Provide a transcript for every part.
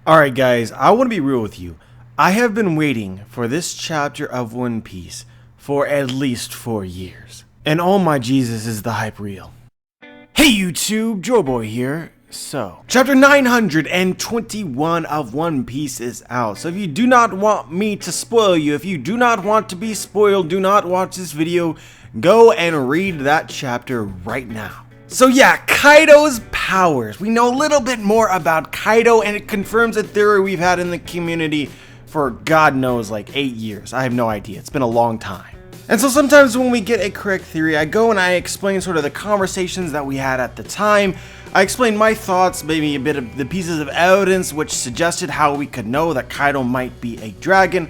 Alright guys, I want to be real with you. I have been waiting for this chapter of One Piece for at least 4 years. And oh my Jesus, is the hype real. Hey YouTube, Joeboy here. So, chapter 921 of One Piece is out. So if you do not want me to spoil you, if you do not want to be spoiled, do not watch this video. Go and read that chapter right now. So yeah, Kaido's powers. We know a little bit more about Kaido, and it confirms a theory we've had in the community for God knows like 8 years. I have no idea. It's been a long time. And so sometimes when we get a correct theory, I go and I explain sort of the conversations that we had at the time. I explain my thoughts, maybe a bit of the pieces of evidence which suggested how we could know that Kaido might be a dragon.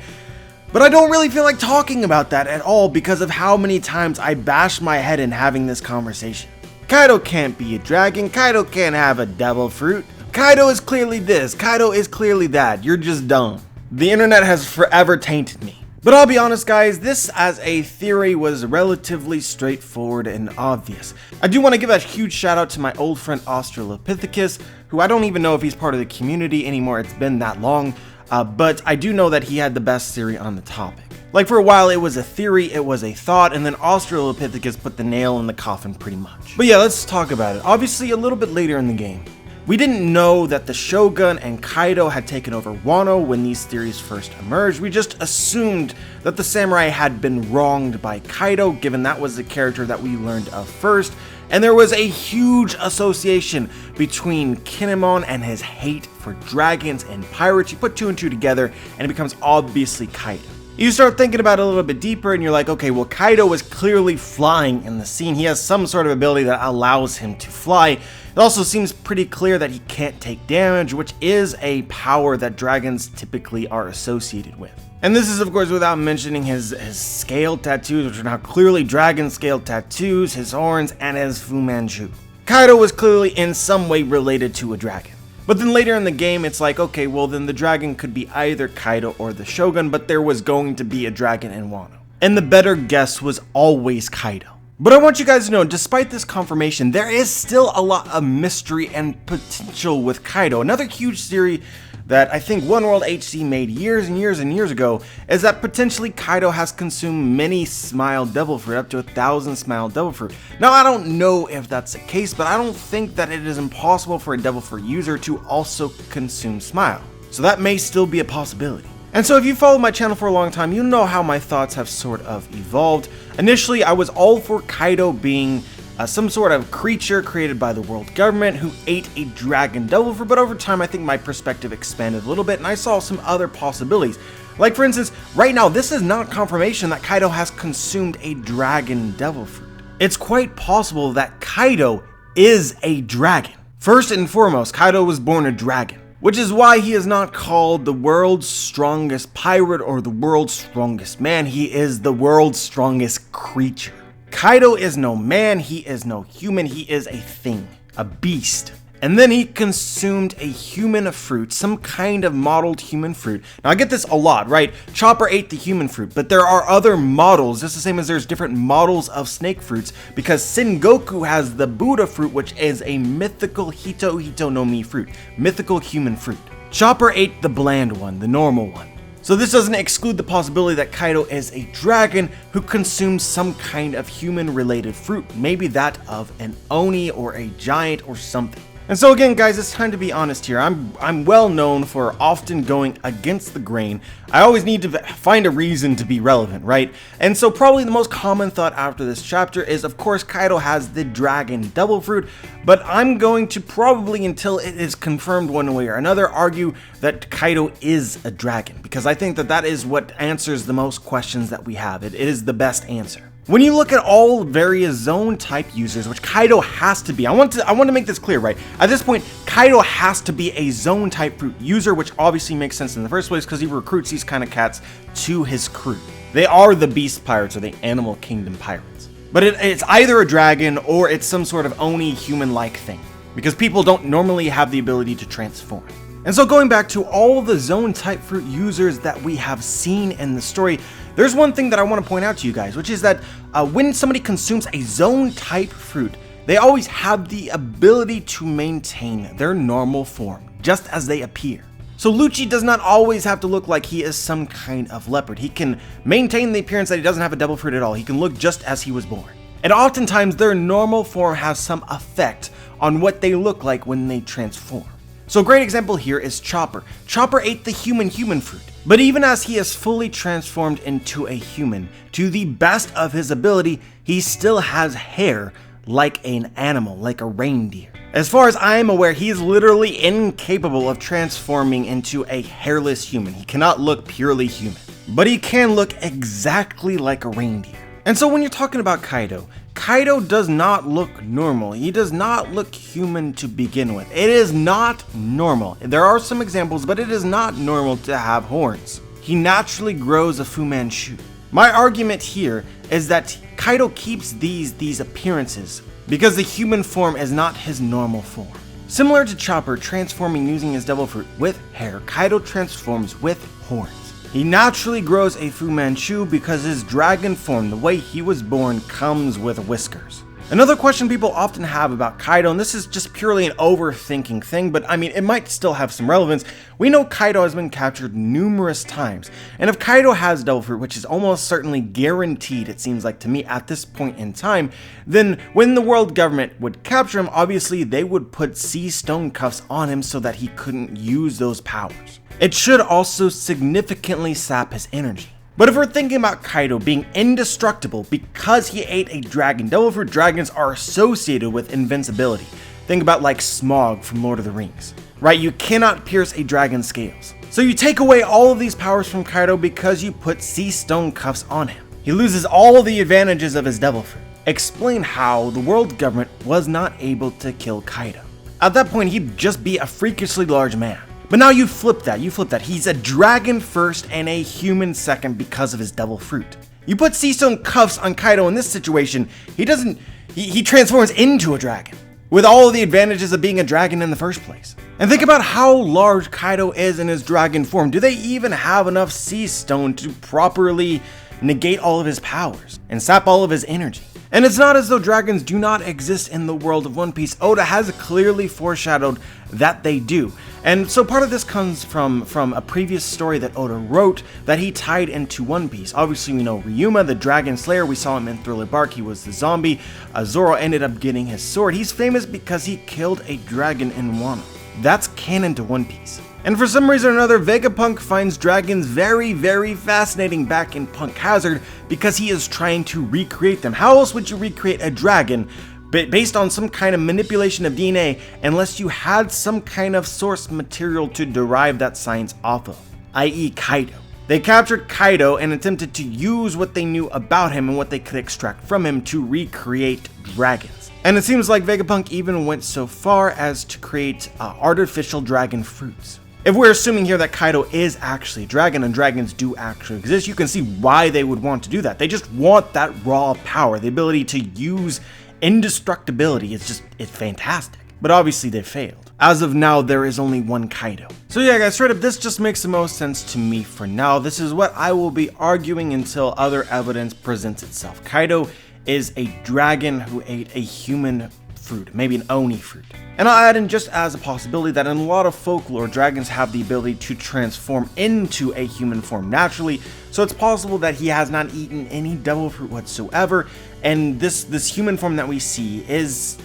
But I don't really feel like talking about that at all because of how many times I bashed my head in having this conversation. Kaido can't be a dragon, Kaido can't have a devil fruit. Kaido is clearly this, Kaido is clearly that, you're just dumb. The internet has forever tainted me. But I'll be honest guys, this as a theory was relatively straightforward and obvious. I do want to give a huge shout out to my old friend Australopithecus, who I don't even know if he's part of the community anymore, it's been that long, but I do know that he had the best theory on the topic. Like for a while it was a theory, it was a thought, and then Australopithecus put the nail in the coffin pretty much. But yeah, let's talk about it. Obviously a little bit later in the game, we didn't know that the Shogun and Kaido had taken over Wano when these theories first emerged. We just assumed that the samurai had been wronged by Kaido, given that was the character that we learned of first, and there was a huge association between Kinemon and his hate for dragons and pirates. You put 2 and 2 together and it becomes obviously Kaido. You start thinking about it a little bit deeper and you're like, okay, well Kaido is clearly flying in the scene. He has some sort of ability that allows him to fly. It also seems pretty clear that he can't take damage, which is a power that dragons typically are associated with. And this is of course without mentioning his scale tattoos, which are now clearly dragon scale tattoos, his horns, and his Fu Manchu. Kaido was clearly in some way related to a dragon. But then later in the game, it's like, okay, well then the dragon could be either Kaido or the Shogun, but there was going to be a dragon in Wano. And the better guess was always Kaido. But I want you guys to know, despite this confirmation, there is still a lot of mystery and potential with Kaido. Another huge theory that I think One World HC made years and years and years ago is that potentially Kaido has consumed many Smile Devil Fruit, up to 1,000 Smile Devil Fruit. Now I don't know if that's the case, but I don't think that it is impossible for a Devil Fruit user to also consume Smile. So that may still be a possibility. And so if you followed my channel for a long time, you know how my thoughts have sort of evolved. Initially, I was all for Kaido being some sort of creature created by the world government who ate a dragon devil fruit, but over time I think my perspective expanded a little bit and I saw some other possibilities. Like for instance, right now this is not confirmation that Kaido has consumed a dragon devil fruit. It's quite possible that Kaido is a dragon. First and foremost, Kaido was born a dragon, which is why he is not called the world's strongest pirate or the world's strongest man. He is the world's strongest creature. Kaido is no man, he is no human, he is a thing, a beast. And then he consumed a human fruit, some kind of modeled human fruit. Now I get this a lot, right? Chopper ate the human fruit, but there are other models, just the same as there's different models of snake fruits, because Sengoku has the Buddha fruit, which is a mythical Hito no Mi fruit, mythical human fruit. Chopper ate the bland one, the normal one. So this doesn't exclude the possibility that Kaido is a dragon who consumes some kind of human-related fruit, maybe that of an Oni or a giant or something. And so again guys, it's time to be honest here. I'm well known for often going against the grain. I always need to find a reason to be relevant, right? And so probably the most common thought after this chapter is, of course, Kaido has the dragon devil fruit, but I'm going to probably, until it is confirmed one way or another, argue that Kaido is a dragon, because I think that that is what answers the most questions that we have. It is the best answer. When you look at all various zone type users, which Kaido has to be, I want to make this clear, right? At this point, Kaido has to be a zone type fruit user, which obviously makes sense in the first place because he recruits these kind of cats to his crew. They are the beast pirates or the animal kingdom pirates. But it's either a dragon or it's some sort of Oni human-like thing, because people don't normally have the ability to transform. And so going back to all the zone type fruit users that we have seen in the story, there's one thing that I want to point out to you guys, which is that when somebody consumes a zone type fruit, they always have the ability to maintain their normal form, just as they appear. So Lucci does not always have to look like he is some kind of leopard. He can maintain the appearance that he doesn't have a devil fruit at all. He can look just as he was born. And oftentimes their normal form has some effect on what they look like when they transform. So a great example here is Chopper. Chopper ate the human fruit, but even as he is fully transformed into a human, to the best of his ability, he still has hair like an animal, like a reindeer. As far as I am aware, he is literally incapable of transforming into a hairless human. He cannot look purely human, but he can look exactly like a reindeer. And so when you're talking about Kaido, Kaido does not look normal. He does not look human to begin with. It is not normal. There are some examples, but it is not normal to have horns. He naturally grows a Fu Manchu. My argument here is that Kaido keeps these appearances because the human form is not his normal form. Similar to Chopper transforming using his devil fruit with hair, Kaido transforms with horns. He naturally grows a Fu Manchu because his dragon form, the way he was born, comes with whiskers. Another question people often have about Kaido, and this is just purely an overthinking thing, but I mean, it might still have some relevance. We know Kaido has been captured numerous times, and if Kaido has devil fruit, which is almost certainly guaranteed, it seems like to me at this point in time, then when the world government would capture him, obviously they would put sea stone cuffs on him so that he couldn't use those powers. It should also significantly sap his energy. But if we're thinking about Kaido being indestructible because he ate a dragon, devil fruit dragons are associated with invincibility. Think about like Smaug from Lord of the Rings, right? You cannot pierce a dragon's scales. So you take away all of these powers from Kaido because you put sea stone cuffs on him. He loses all the advantages of his devil fruit. Explain how the world government was not able to kill Kaido. At that point, he'd just be a freakishly large man. But now you flip that. He's a dragon first and a human second because of his devil fruit. You put sea stone cuffs on Kaido in this situation, he transforms into a dragon, with all of the advantages of being a dragon in the first place. And think about how large Kaido is in his dragon form. Do they even have enough sea stone to properly negate all of his powers and sap all of his energy? And it's not as though dragons do not exist in the world of One Piece. Oda has clearly foreshadowed that they do. And so part of this comes from a previous story that Oda wrote that he tied into One Piece. Obviously we know Ryuma, the Dragon Slayer, we saw him in Thriller Bark, he was the zombie. Zoro ended up getting his sword. He's famous because he killed a dragon in Wano. That's canon to One Piece. And for some reason or another, Vegapunk finds dragons very, very fascinating back in Punk Hazard because he is trying to recreate them. How else would you recreate a dragon based on some kind of manipulation of DNA unless you had some kind of source material to derive that science off of, i.e. Kaido? They captured Kaido and attempted to use what they knew about him and what they could extract from him to recreate dragons. And it seems like Vegapunk even went so far as to create artificial dragon fruits. If we're assuming here that Kaido is actually a dragon and dragons do actually exist, you can see why they would want to do that. They just want that raw power, the ability to use indestructibility. It's fantastic. But obviously they failed. As of now, there is only one Kaido. So yeah guys, straight up, this just makes the most sense to me for now. This is what I will be arguing until other evidence presents itself. Kaido is a dragon who ate a human fruit, maybe an Oni fruit. And I'll add in just as a possibility that in a lot of folklore, dragons have the ability to transform into a human form naturally, so it's possible that he has not eaten any devil fruit whatsoever, and this human form that we see is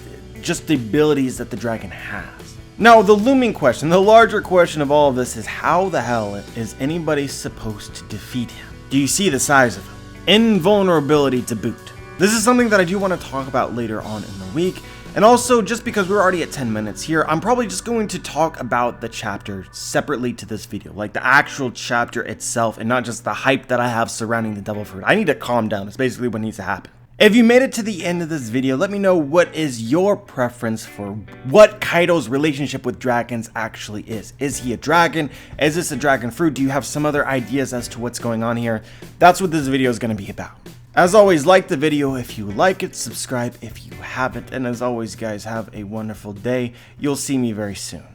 just the abilities that the dragon has. Now, the looming question, the larger question of all of this is how the hell is anybody supposed to defeat him? Do you see the size of him? Invulnerability to boot. This is something that I do want to talk about later on in the week. And also, just because we're already at 10 minutes here, I'm probably just going to talk about the chapter separately to this video, like the actual chapter itself and not just the hype that I have surrounding the devil fruit. I need to calm down. It's basically what needs to happen. If you made it to the end of this video, let me know what is your preference for what Kaido's relationship with dragons actually is. Is he a dragon? Is this a dragon fruit? Do you have some other ideas as to what's going on here? That's what this video is going to be about. As always, like the video if you like it, subscribe if you haven't, and as always guys, have a wonderful day. You'll see me very soon.